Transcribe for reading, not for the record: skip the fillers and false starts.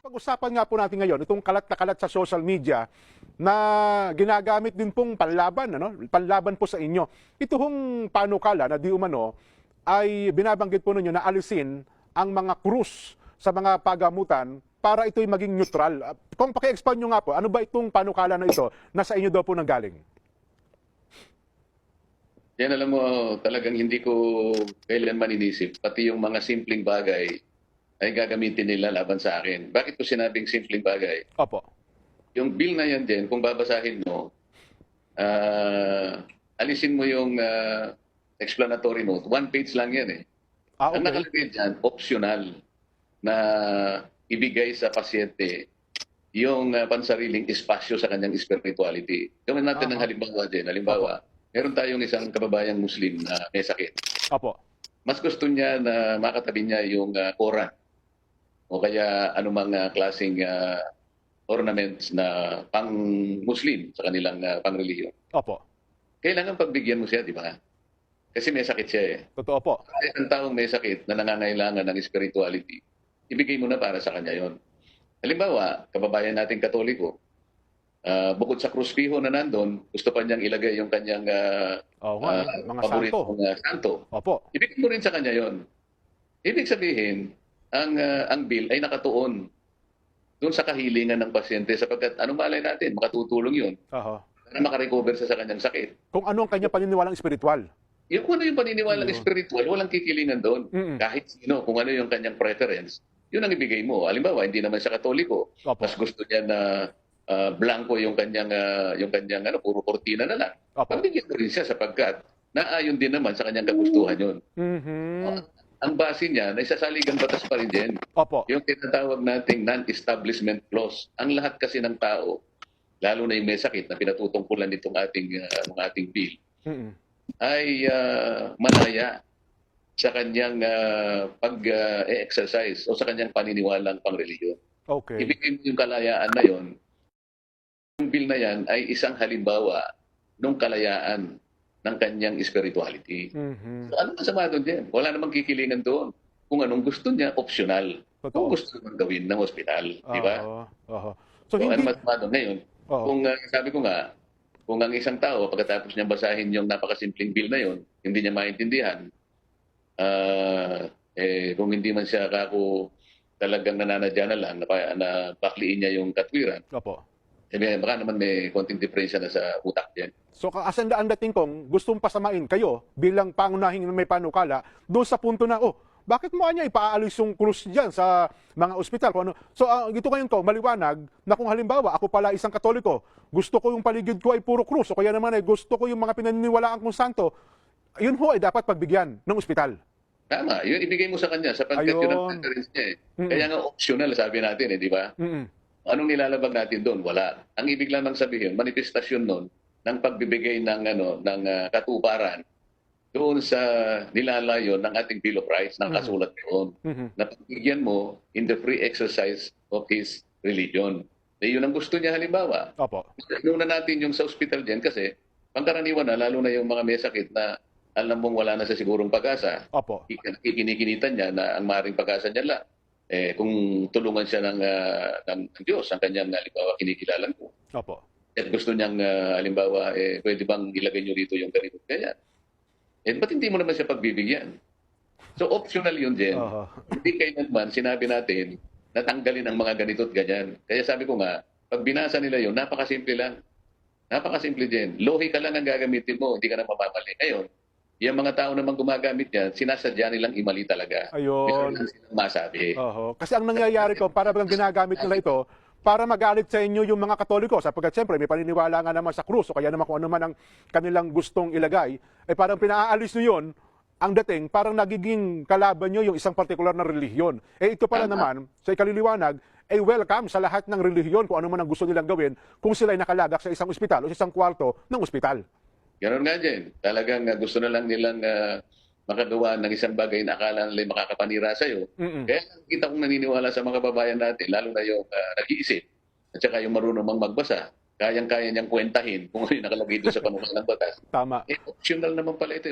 Pag-usapan nga po natin ngayon itong kalat na kalat sa social media na ginagamit din pong panlaban, panlaban po sa inyo. Ito hong panukala na di umano ay binabanggit po ninyo na alisin ang mga krus sa mga pagamutan para ito'y maging neutral. Kung paki-expand nyo nga po, ano ba itong panukala na ito na sa inyo daw po nanggaling? Yan, alam mo, talagang hindi ko kailanman inisip. Pati yung mga simpleng bagay ay gagamitin nila laban sa akin. Bakit ko sinabing simpleng bagay? Opo. Yung bill na yan din, kung babasahin mo, alisin mo yung explanatory note. One page lang yan eh. Okay. Ang nakalagay dyan, optional na ibigay sa pasyente yung pansariling espasyo sa kanyang spirituality. Gawin natin ng halimbawa din. Halimbawa, meron tayong isang kababayang Muslim na may sakit. Opo. Mas gusto niya na makatabi niya yung Quran o kaya anumang klaseng ornaments na pang-Muslim sa kanilang pang-relihiyon. Opo. Kailangan pagbigyan mo siya, di ba? Kasi may sakit siya eh. Totoo po. Kahit ang taong may sakit na nangangailangan ng spirituality, ibigay mo na para sa kanya yon. Halimbawa, kababayan nating Katoliko, bukod sa krusipiho na nandun, gusto pa niyang ilagay yung kanyang mga paboritong santo. Opo. Ibigay mo rin sa kanya yon. Ibig sabihin, ang bill ay nakatuon doon sa kahilingan ng pasyente sapagkat anong malay natin, makatutulong yun para makarecover sa kanyang sakit. Kung ano ang kanya paniniwalang espiritual. Yung kung ano yung paniniwalang espiritual, walang kikilingan doon. Kahit sino, kung ano yung kanyang preference, yun ang ibigay mo. Halimbawa, hindi naman siya Katoliko. Mas gusto niya na blanco yung kanyang puro kortina na lang. Pabigyan mo rin siya sapagkat naayon din naman sa kanyang kagustuhan yun. Ang base niya, naisasaligang batas pa rin din. Yung tinatawag nating non-establishment clause. Ang lahat kasi ng tao, lalo na yung may sakit na pinatutungkulan nitong ating bill, ay malaya sa kanyang pag-exercise o sa kanyang paniniwalang pangrelihiyon. Ibigay mo yung kalayaan na yon. Yung bill na yan ay isang halimbawa ng kalayaan ng kanyang spirituality. So, ano masama doon din? Wala namang kikilingan doon. Kung anong gusto niya, optional. Kung gusto naman gawin ng ospital. Di ba? So hindi... ano masama doon? Ngayon, kung sabi ko nga, kung ang isang tao, pagkatapos niya basahin yung napakasimpleng bill na yon, hindi niya maintindihan, kung hindi man siya kako talagang nananadya na lang, na bakliin niya yung katwiran, baka naman may konting diferensya na sa utak niya. So ang dating kong gustong pasamain kayo bilang pangunahing may panukala doon sa punto na, bakit mo niya ipaalis yung krus dyan sa mga ospital? So ito ngayon ko, maliwanag na kung halimbawa ako pala isang Katoliko, gusto ko yung paligid ko ay puro krus o kaya naman ay gusto ko yung mga pinaniniwalaan kong santo, yun ho ay dapat pagbigyan ng ospital. Tama, yun ibigay mo sa kanya sapagkat yun ang preference niya eh. Kaya nga optional sabi natin di ba? Anong nilalabag natin doon? Wala. Ang ibig lamang sabihin, manifestasyon nun ng pagbibigay ng katuparan doon sa nilalayo ng ating Bill of Rights ng kasulat doon. Na pagbigyan mo in the free exercise of his religion. Yun ang gusto niya halimbawa. Inuuna natin yung sa ospital din kasi pangkaraniwan na, lalo na yung mga may sakit na alam mong wala na sa sigurong pag-asa. Kinikinitan niya na ang maaaring pag-asa niya lang. Kung tulungan siya ng Diyos, ang kanyang halimbawa kinikilalan ko. At gusto niyang halimbawa, pwede bang ilagay niyo dito yung ganito ganyan? Ba't hindi mo naman siya pagbibigyan? So optional yun din. Hindi kailanman sinabi natin na tanggalin ang mga ganito at ganyan. Kaya sabi ko nga, pag binasa nila yun, napakasimple lang. Napakasimple din. Lohika lang ang gagamitin mo, hindi ka na mamamali. Ngayon, yung mga tao naman gumagamit yan, sinasadya nilang imali talaga. Ayun. Meron silang masabi. Kasi ang nangyayari ko, para bang ginagamit nila ito, para magalit sa inyo yung mga Katoliko, sapagkat siyempre may paniniwala nga naman sa krus o kaya naman kung ano man ang kanilang gustong ilagay, parang pinaalis nyo yun, ang dating parang nagiging kalaban nyo yung isang partikular na relihiyon. Ito pala naman, sa ikaliliwanag, welcome sa lahat ng relihiyon kung ano man ang gusto nilang gawin kung sila ay nakalagak sa isang ospital o sa isang kwarto ng ospital. Ganon nga din. Talagang gusto na lang nilang makagawa ng isang bagay na akala nila makakapanira sa'yo. Kaya kita kong naniniwala sa mga kababayan natin, lalo na yung nag-iisip at saka yung marunong magbasa, kayang-kaya niyang kwentahin kung ano yung nakalagay doon sa panukal ng batas. Tama. Optional naman pala ito.